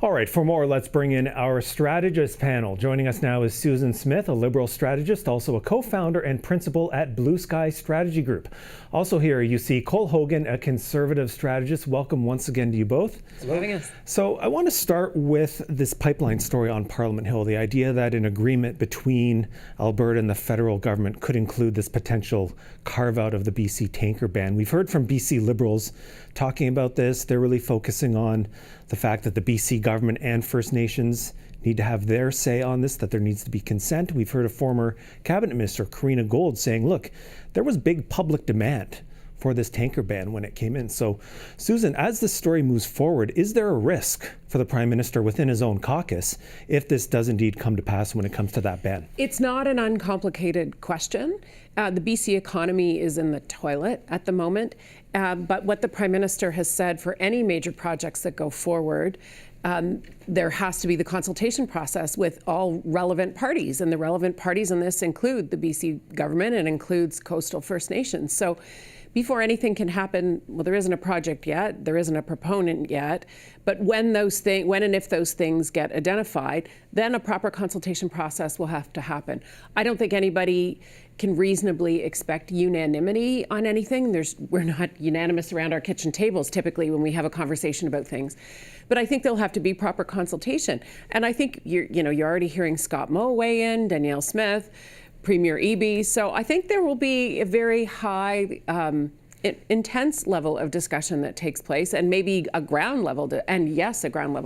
All right, for more, let's bring in our strategist panel. Joining us now is Susan Smith, a Liberal strategist, also a co-founder and principal at Blue Sky Strategy Group. Also here you see Cole Hogan, a Conservative strategist. Welcome once again to you both. Thanks for having us. So I want to start with this pipeline story on Parliament Hill, the idea that an agreement between Alberta and the federal government could include this potential carve-out of the BC tanker ban. We've heard from BC Liberals talking about this. They're really focusing on the fact that the BC government and First Nations need to have their say on this, that there needs to be consent. We've heard a former cabinet minister, Karina Gold, saying, look, there was big public demand for this tanker ban when it came in. So, Susan, as this story moves forward, is there a risk for the Prime Minister within his own caucus if this does indeed come to pass when it comes to that ban? It's not an uncomplicated question. The BC economy is in the toilet at the moment, but what the Prime Minister has said for any major projects that go forward, there has to be the consultation process with all relevant parties, and the relevant parties in this include the BC government and includes coastal First Nations. So before anything can happen, well, there isn't a project yet, there isn't a proponent yet, but when and if those things get identified, then a proper consultation process will have to happen. I don't think anybody can reasonably expect unanimity on anything. We're not unanimous around our kitchen tables typically when we have a conversation about things. But I think there'll have to be proper consultation. And I think you're already hearing Scott Moe weigh in, Danielle Smith, Premier Eby. So I think there will be a very high, intense level of discussion that takes place, and maybe a ground level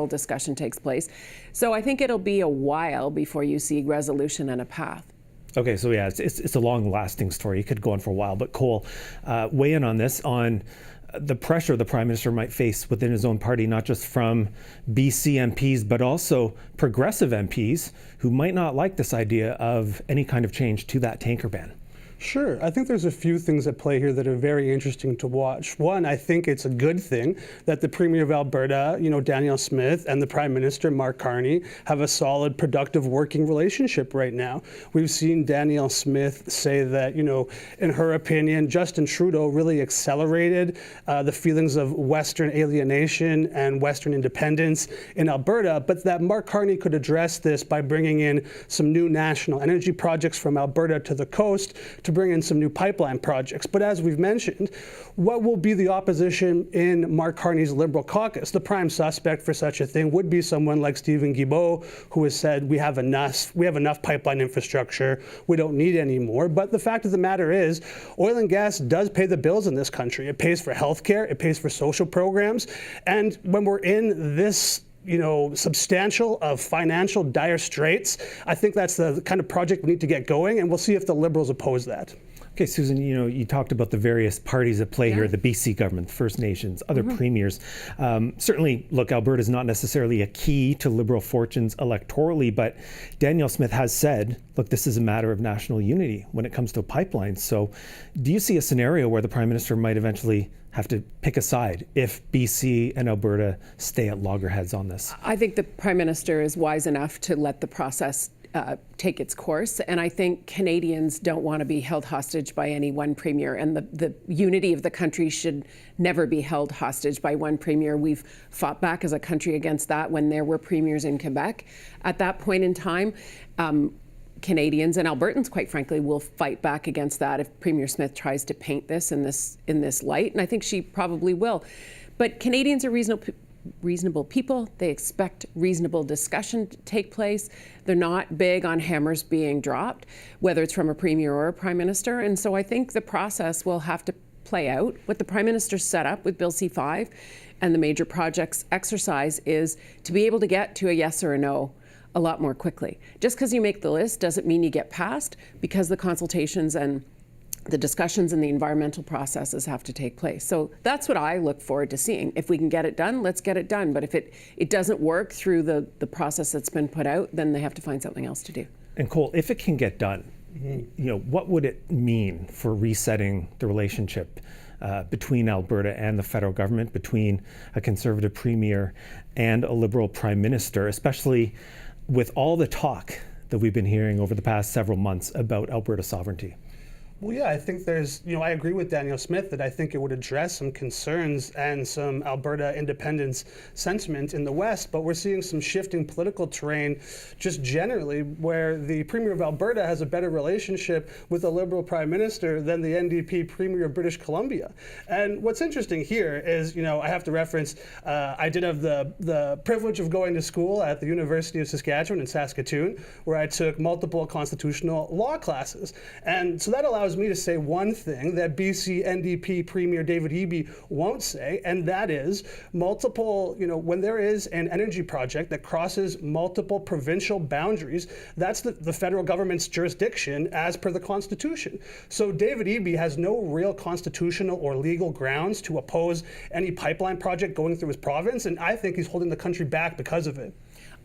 discussion takes place. So I think it'll be a while before you see resolution and a path. Okay, so yeah, it's a long-lasting story. It could go on for a while. But Cole, weigh in on this, on the pressure the Prime Minister might face within his own party, not just from BC MPs, but also progressive MPs who might not like this idea of any kind of change to that tanker ban. Sure. I think there's a few things at play here that are very interesting to watch. One, I think it's a good thing that the Premier of Alberta, Danielle Smith, and the Prime Minister Mark Carney have a solid, productive working relationship right now. We've seen Danielle Smith say that, in her opinion, Justin Trudeau really accelerated the feelings of Western alienation and Western independence in Alberta, but that Mark Carney could address this by bringing in some new national energy projects from Alberta to the coast, to bring in some new pipeline projects. But as we've mentioned, what will be the opposition in Mark Carney's Liberal caucus? The prime suspect for such a thing would be someone like Stephen Guilbeault, who has said we have enough pipeline infrastructure, we don't need any more. But the fact of the matter is, oil and gas does pay the bills in this country. It pays for healthcare, it pays for social programs, and when we're in this substantial of financial dire straits, I think that's the kind of project we need to get going, and we'll see if the Liberals oppose that. Okay, Susan, you talked about the various parties at play here, the BC government, First Nations, other premiers. Certainly, look, Alberta is not necessarily a key to Liberal fortunes electorally, but Danielle Smith has said, look, this is a matter of national unity when it comes to pipelines. So do you see a scenario where the Prime Minister might eventually have to pick a side if BC and Alberta stay at loggerheads on this? I think the Prime Minister is wise enough to let the process take its course, and I think Canadians don't want to be held hostage by any one premier, and the unity of the country should never be held hostage by one premier. We've fought back as a country against that when there were premiers in Quebec. At that point in time, Canadians and Albertans, quite frankly, will fight back against that if Premier Smith tries to paint this in this light, and I think she probably will. But Canadians are reasonable people. They expect reasonable discussion to take place. They're not big on hammers being dropped, whether it's from a premier or a prime minister. And so I think the process will have to play out. What the Prime Minister set up with Bill C-5 and the major projects exercise is to be able to get to a yes or a no a lot more quickly. Just because you make the list doesn't mean you get passed, because the consultations and the discussions and the environmental processes have to take place. So that's what I look forward to seeing. If we can get it done, let's get it done. But if it doesn't work through the process that's been put out, then they have to find something else to do. And Cole, if it can get done, what would it mean for resetting the relationship between Alberta and the federal government, between a Conservative Premier and a Liberal Prime Minister, especially with all the talk that we've been hearing over the past several months about Alberta sovereignty? Well, yeah, I think I agree with Danielle Smith that I think it would address some concerns and some Alberta independence sentiment in the West, but we're seeing some shifting political terrain just generally where the Premier of Alberta has a better relationship with the Liberal Prime Minister than the NDP Premier of British Columbia. And what's interesting here is, I have to reference, I did have the privilege of going to school at the University of Saskatchewan in Saskatoon, where I took multiple constitutional law classes. And so that allows me to say one thing that BC NDP Premier David Eby won't say, and that is when there is an energy project that crosses multiple provincial boundaries, that's the federal government's jurisdiction as per the Constitution. So David Eby has no real constitutional or legal grounds to oppose any pipeline project going through his province, and I think he's holding the country back because of it.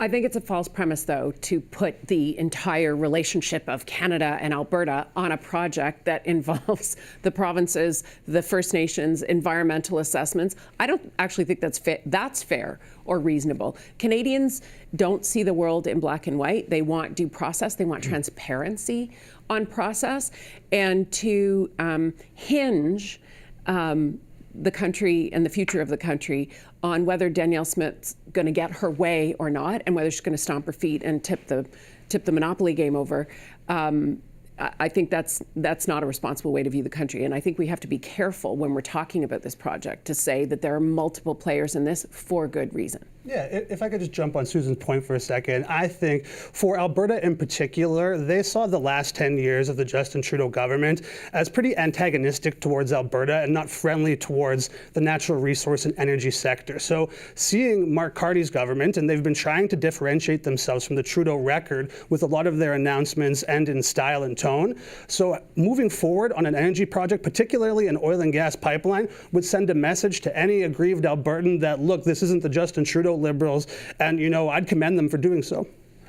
I think it's a false premise, though, to put the entire relationship of Canada and Alberta on a project that involves the provinces, the First Nations, environmental assessments. I don't actually think that's fair or reasonable. Canadians don't see the world in black and white. They want due process. They want transparency on process. And to hinge the country and the future of the country on whether Danielle Smith's going to get her way or not, and whether she's going to stomp her feet and tip the monopoly game over. I think that's not a responsible way to view the country. And I think we have to be careful when we're talking about this project to say that there are multiple players in this for good reason. Yeah, if I could just jump on Susan's point for a second, I think for Alberta in particular, they saw the last 10 years of the Justin Trudeau government as pretty antagonistic towards Alberta and not friendly towards the natural resource and energy sector. So seeing Mark Carney's government, and they've been trying to differentiate themselves from the Trudeau record with a lot of their announcements and in style and tone. So moving forward on an energy project, particularly an oil and gas pipeline, would send a message to any aggrieved Albertan that, look, this isn't the Justin Trudeau Liberals, and I'd commend them for doing so.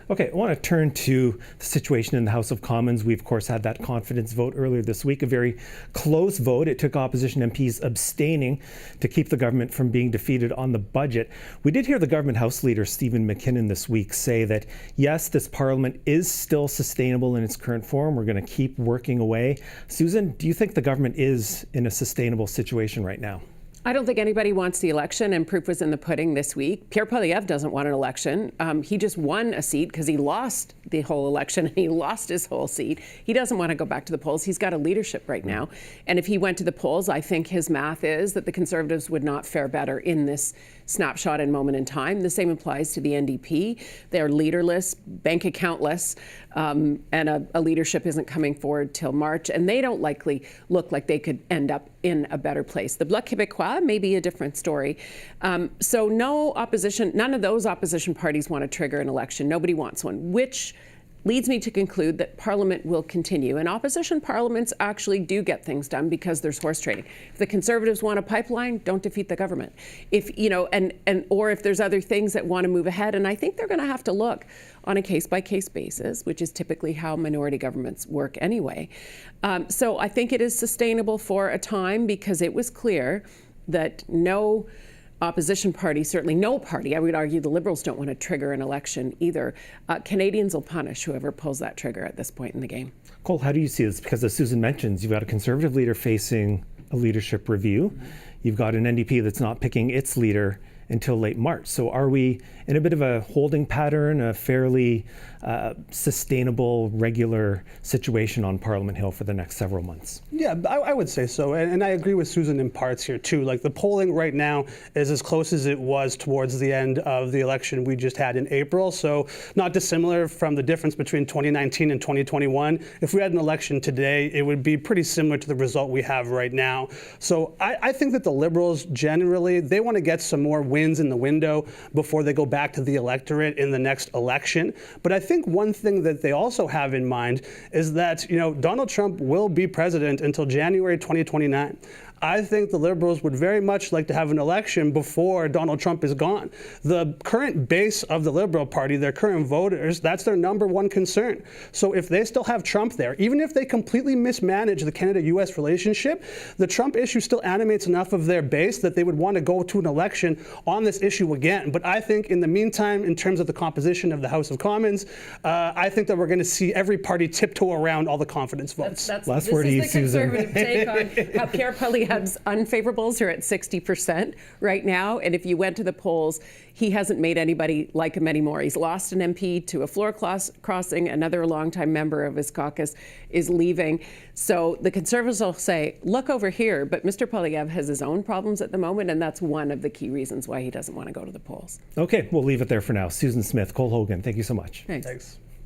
Okay, I want to turn to the situation in the House of Commons. We, of course, had that confidence vote earlier this week, a very close vote. It took opposition MPs abstaining to keep the government from being defeated on the budget. We did hear the government House Leader, Stephen McKinnon, this week say that, yes, this Parliament is still sustainable in its current form. We're going to keep working away. Susan, do you think the government is in a sustainable situation right now? I don't think anybody wants the election, and proof was in the pudding this week. Pierre Poilievre doesn't want an election. He just won a seat because he lost the whole election and he lost his whole seat. He doesn't want to go back to the polls. He's got a leadership right now. And if he went to the polls, I think his math is that the Conservatives would not fare better in this snapshot and moment in time. The same applies to the NDP. They're leaderless, bank accountless, and a leadership isn't coming forward till March. And they don't likely look like they could end up in a better place. The Bloc Québécois may be a different story. So no opposition, none of those opposition parties want to trigger an election. Nobody wants one, which leads me to conclude that Parliament will continue. And opposition parliaments actually do get things done because there's horse trading. If the Conservatives want a pipeline, don't defeat the government. If or if there's other things that want to move ahead, and I think they're going to have to look on a case-by-case basis, which is typically how minority governments work anyway. So I think it is sustainable for a time because it was clear that no opposition party, certainly no party, I would argue the Liberals don't want to trigger an election either. Canadians will punish whoever pulls that trigger at this point in the game. Cole, how do you see this? Because as Susan mentions, you've got a Conservative leader facing a leadership review. Mm-hmm. You've got an NDP that's not picking its leader until late March. So are we in a bit of a holding pattern, a fairly sustainable, regular situation on Parliament Hill for the next several months? Yeah, I would say so. And I agree with Susan in parts here too. Like the polling right now is as close as it was towards the end of the election we just had in April. So not dissimilar from the difference between 2019 and 2021. If we had an election today, it would be pretty similar to the result we have right now. So I think that the Liberals generally, they want to get some more wins in the window before they go back to the electorate in the next election. But I think one thing that they also have in mind is that, Donald Trump will be president until January 2029. I think the Liberals would very much like to have an election before Donald Trump is gone. The current base of the Liberal Party, their current voters, that's their number one concern. So if they still have Trump there, even if they completely mismanage the Canada-U.S. relationship, the Trump issue still animates enough of their base that they would want to go to an election on this issue again. But I think in the meantime, in terms of the composition of the House of Commons, I think that we're going to see every party tiptoe around all the confidence votes. Last word to you, Susan. This is the conservative take on how Pierre Poilievre's unfavorables are at 60% right now. And if you went to the polls, he hasn't made anybody like him anymore. He's lost an MP to a floor crossing. Another longtime member of his caucus is leaving. So the Conservatives will say, look over here. But Mr. Poilievre has his own problems at the moment, and that's one of the key reasons why he doesn't want to go to the polls. Okay, we'll leave it there for now. Susan Smith, Cole Hogan, thank you so much. Thanks. Thanks.